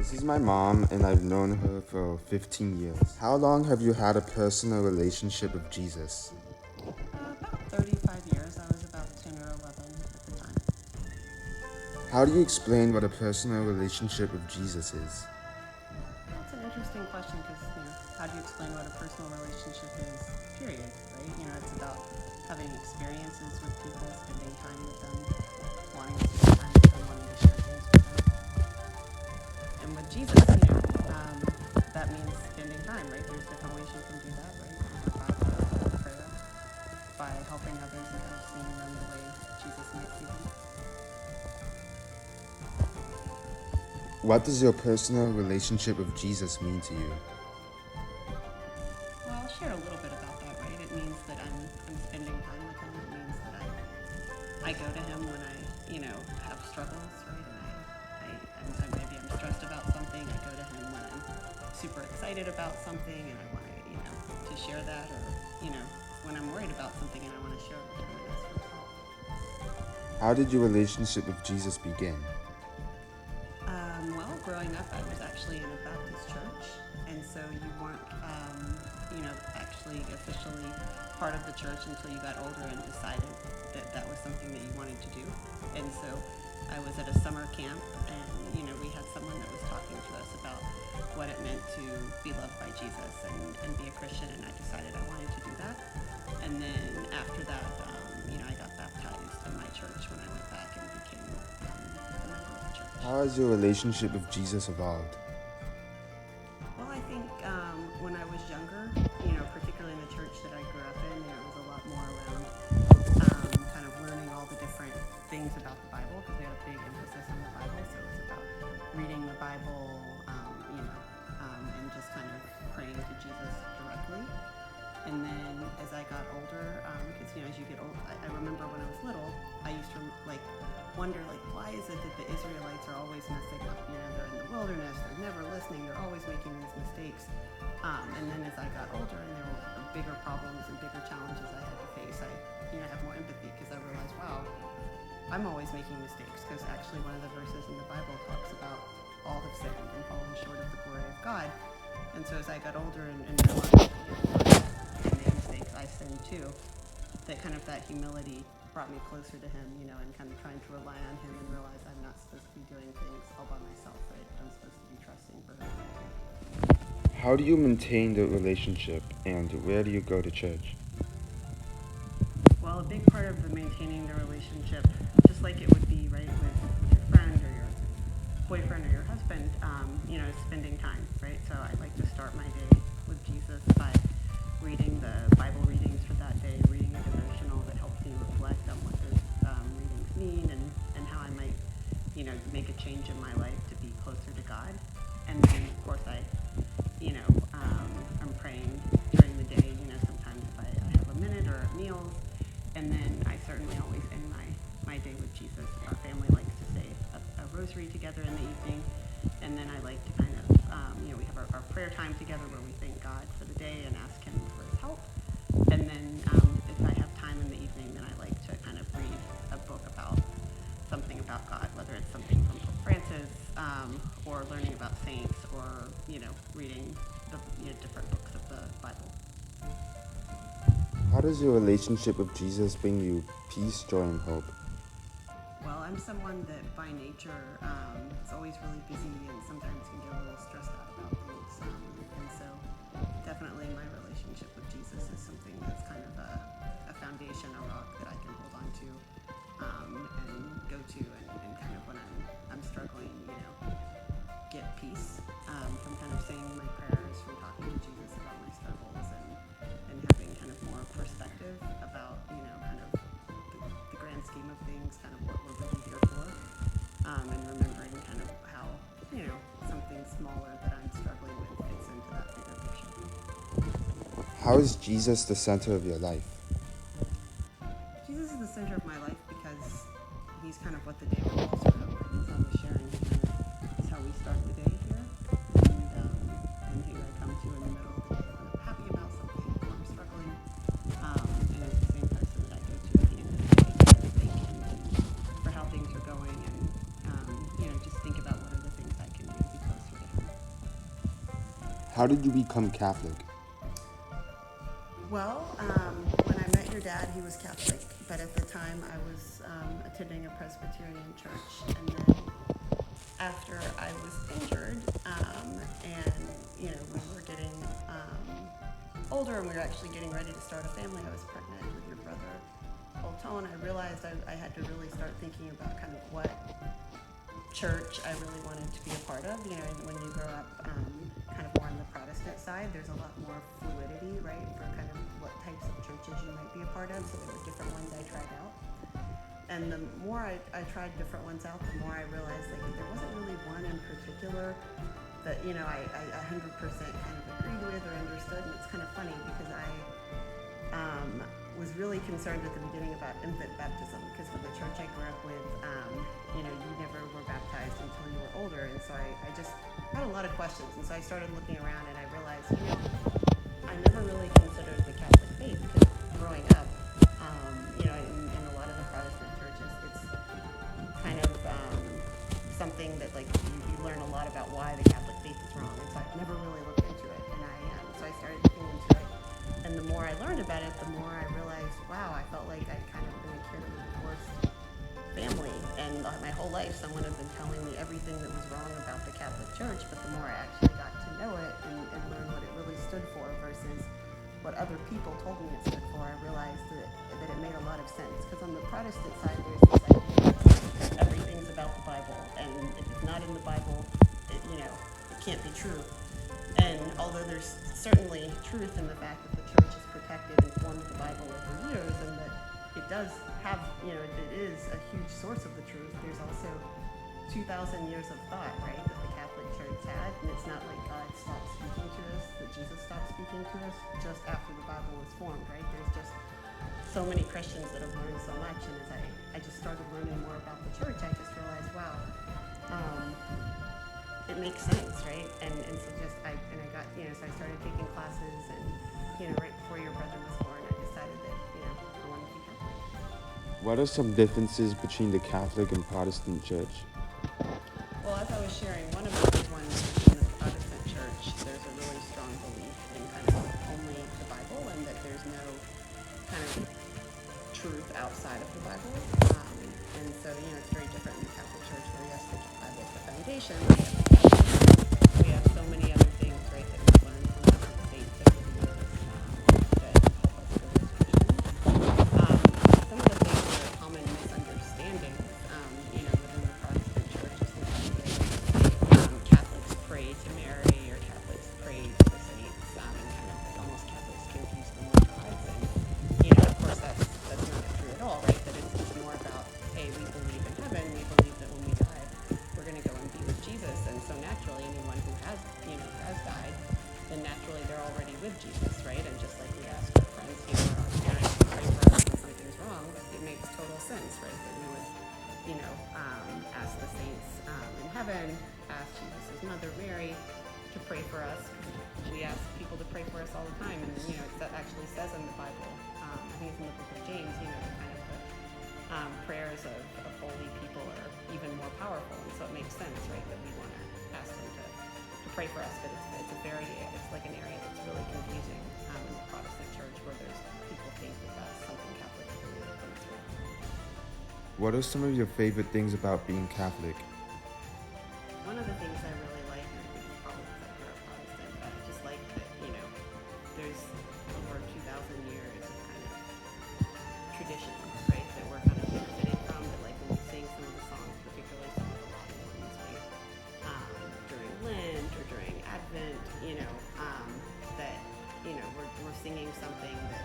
This is my mom, and I've known her for 15 years. How long have you had a personal relationship with Jesus? About 35 years. I was about 10 or 11 at the time. How do you explain what a personal relationship with Jesus is? That's an interesting question because, how do you explain what a personal relationship is, period, right? It's about having experiences with people, spending time with them, wanting to spend time with them, wanting to share things with them. And with Jesus, that means spending time, right? There's different ways you can do that, right? Through the Bible, through prayer, by helping others and kind of seeing them the way Jesus might see them. What does your personal relationship with Jesus mean to you? Well, I'll share a little bit about that, right? It means that I'm spending time with him. It means that I go to him when I, have struggles, right? And maybe I'm stressed about something. I go to him when I'm super excited about something and I want to, to share that, or, when I'm worried about something and I want to share it with him and ask for his help. How did your relationship with Jesus begin? Well, growing up, I was actually in a Baptist church, and so you weren't, actually officially part of the church until you got older and decided that that was something that you wanted to do. And so I was at a summer camp, and we had someone that was talking to us about what it meant to be loved by Jesus and be a Christian, and I decided I wanted to do that. And then after that, I got baptized in my church when I went back and became a member of the church. How has your relationship with Jesus evolved? Well, I think when I was younger, particularly in the church that I grew up in, it was a lot more around kind of learning all the different things about the Bible, because we had a big emphasis on the Bible. So it was about reading the Bible, and just kind of praying to Jesus directly. And then as I got older, because as you get old, I remember when I was little, I used to wonder why is it that the Israelites are always messing up? They're in the wilderness, they're never listening, they're always making these mistakes. And then as I got older and there were bigger problems and bigger challenges I had to face, I have more empathy, because I realized, wow, I'm always making mistakes, because actually one of the verses in the Bible talks about all have sinned and fallen short of the glory of God. And so as I got older and realized, I made mistakes, I sinned too, that humility brought me closer to him, and kind of trying to rely on him and realize I'm not supposed to be doing things all by myself, right? I'm supposed to be trusting for him. How do you maintain the relationship, and where do you go to church? Well, a big part of the maintaining the relationship, just like it would be, right, with your friend or your boyfriend or your husband, is spending time, right? So I like to start my day with Jesus by reading the Bible readings for that day, reading a devotional that helps me reflect on what those readings mean, and how I might, make a change in my life to be closer to God. And then, of course, I'm praying during the day, sometimes if I have a minute or at meals. And then I certainly always end my day with Jesus. Our family likes to say a rosary together in the evening. And then I like to kind of, we have our prayer time together where we thank God for the day and ask him for his help. And then if I have time in the evening, then I like to kind of read a book about something about God, whether it's something from Pope Francis, or learning about saints, or, reading the different books of the Bible. How does your relationship with Jesus bring you peace, joy, and hope? Well, I'm someone that by nature is always really busy and sometimes can get a little stressed out about things. And so definitely my relationship with Jesus is something that's kind of a foundation, a rock that I can hold on to, and go to, and kind of when I'm struggling, get peace from kind of saying my prayers, from talking to Jesus about my struggles, and having kind of more perspective about, kind of the grand scheme of things, kind of what we're really here for, and remembering kind of how, something smaller that I'm struggling with fits into that bigger picture. How is Jesus the center of your life? Jesus is the center of my life because he's kind of what the day revolves around. As I was sharing, he kind of is how we start the day here, and who I come to in the middle of the day when I'm happy about something, when I'm struggling, and it's the same person that I go to at the end of the day to thank him for how things are going, and just think about what are the things I can do to be closer to How did you become Catholic? Well, when I met your dad, he was Catholic, but at the time I was attending a Presbyterian church. And then after I was injured, and we were getting older, and we were actually getting ready to start a family. I was pregnant with your brother, Olton. I realized I had to really start thinking about kind of what church I really wanted to be a part of. When you grow up kind of more on the Protestant side, there's a lot more fluidity, right, for kind of what types of churches you might be a part of. So there were different ones I tried out. And the more I tried different ones out, the more I realized like there wasn't really one in particular that I 100% kind of agreed with or understood. And it's kind of funny because I was really concerned at the beginning about infant baptism, because with the church I grew up with, you never were baptized until you were older. And so I just had a lot of questions. And so I started looking around, and I realized, I never really considered the Catholic faith, because growing up, in a lot of the Protestant churches, it's kind of something that like you learn a lot about why the Catholic faith is wrong. And so I've never really looked into it, and so I started looking into it. And the more I learned about it, the more I realized, wow, I felt like I'd kind of been a kid of a divorced family, and my whole life someone had been telling me everything that was wrong about the Catholic Church. But the more I actually got to know it and learn what it really stood for versus what other people told me it stood for, I realized that it made a lot of sense. Because on the Protestant side, there's this idea that everything's about the Bible, and if it's not in the Bible, it can't be true. And although there's certainly truth in the fact that the church has protected and formed the Bible over years, and that it does have, it is a huge source of the truth, there's also 2,000 years of thought, right, that the Catholic Church had. And it's not like God stopped speaking to us, that Jesus stopped speaking to us just after the Bible was formed, right? There's just so many Christians that have learned so much. And as I just started learning more about the church, I just realized, wow, it makes sense, right? And so I got, so I started taking classes, and, right before your brother was born, I decided that, I wanted to be Catholic. What are some differences between the Catholic and Protestant church? Well, as I was sharing, one of the big ones in the Protestant church, there's a really strong belief in kind of only the Bible, and that there's no kind of truth outside of the Bible. And so, it's very different in the Catholic Church, where yes, the Bible is the foundation. We have so many other things, right, that we've learned from different faiths over the years that help us grow as Christians. Some of the things that are common misunderstandings, within the Protestant church is the fact that Catholics pray to Mary, or Catholics pray to the saints, and kind of like almost Catholics confuse them with gods. And of course that's not true at all, right? That it's more about, hey, we believe in heaven, we believe that when we die, we're going to go and be with Jesus. And so naturally, anyone who has died, then naturally they're already with Jesus, right? And just like we ask our friends here, our parents to pray for us when something's wrong, it makes total sense, right? That we would, ask the saints in heaven, ask Jesus' mother, Mary, to pray for us. We ask people to pray for us all the time, and that actually says in the Bible, I think it's in the book of James, the kind of the prayers of holy people are even more powerful. And so it makes sense, right, that we want to ask them to pray for us. But it's like an area that's really confusing in the Protestant church, where there's people think that that's something Catholics really come through. What are some of your favorite things about being Catholic? One of the things I really like, and I think it's probably because I grew up Protestant, but I just like that, there's over 2,000 years of kind of tradition, right, that we're kind of benefiting from. That like when we sing some of the songs, particularly some of the Latin ones, right, during Lent or during Advent, that, we're singing something that,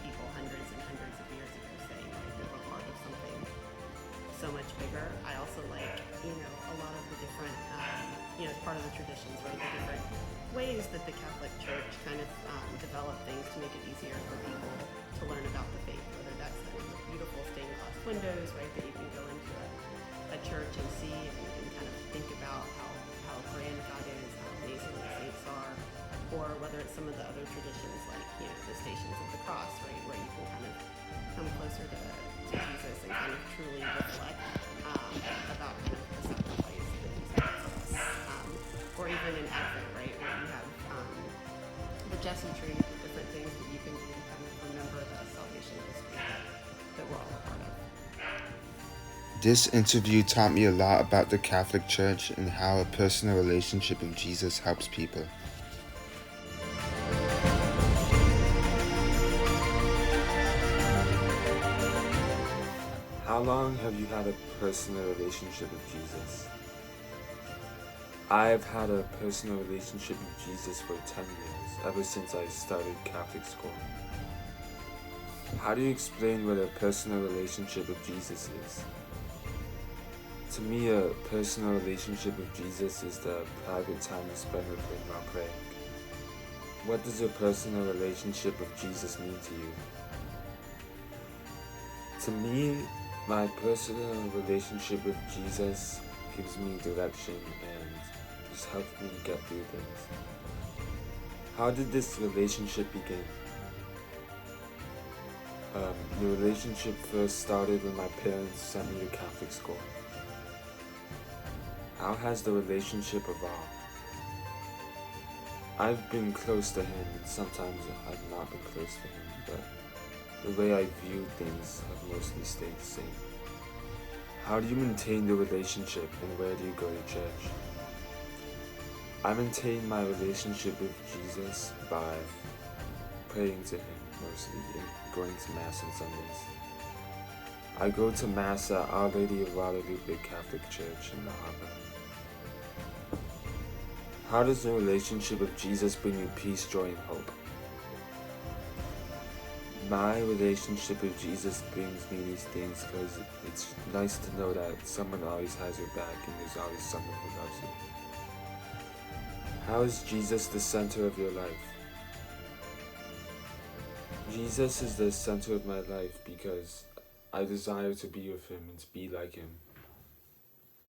people hundreds and hundreds of years ago saying, right, that we're part of something so much bigger. I also like, a lot of the different, as part of the traditions, right, the different ways that the Catholic Church kind of developed things to make it easier for people to learn about the faith, whether that's the beautiful stained glass windows, right, that you can go into a church and see and kind of think about how grand God is, how amazing the saints are, or whether it's some of the other traditions like, the Stations of the Cross, right, where you can kind of come closer to Jesus and kind of truly reflect about kind of the sacrifice that he's made for us. Or even in Advent, right, where you have Jesse trained you different things that you can do to kind of remember the salvation of this faith that we're all a part of. This interview taught me a lot about the Catholic Church and how a personal relationship with Jesus helps people. How long have you had a personal relationship with Jesus? I've had a personal relationship with Jesus for 10 years, ever since I started Catholic school. How do you explain what a personal relationship with Jesus is? To me, a personal relationship with Jesus is the private time you spend with Him while praying. What does a personal relationship with Jesus mean to you? To me, my personal relationship with Jesus gives me direction and just helps me get through things. How did this relationship begin? The relationship first started when my parents sent me to Catholic school. How has the relationship evolved? I've been close to Him, and sometimes I've not been close to Him, but the way I view things have mostly stayed the same. How do you maintain the relationship, and where do you go to church? I maintain my relationship with Jesus by praying to Him mostly and going to Mass on Sundays. I go to Mass at Our Lady of Guadalupe Catholic Church in the Harbor. How does the relationship with Jesus bring you peace, joy, and hope? My relationship with Jesus brings me these things because it's nice to know that someone always has your back and there's always someone who loves you. How is Jesus the center of your life? Jesus is the center of my life because I desire to be with Him and to be like Him.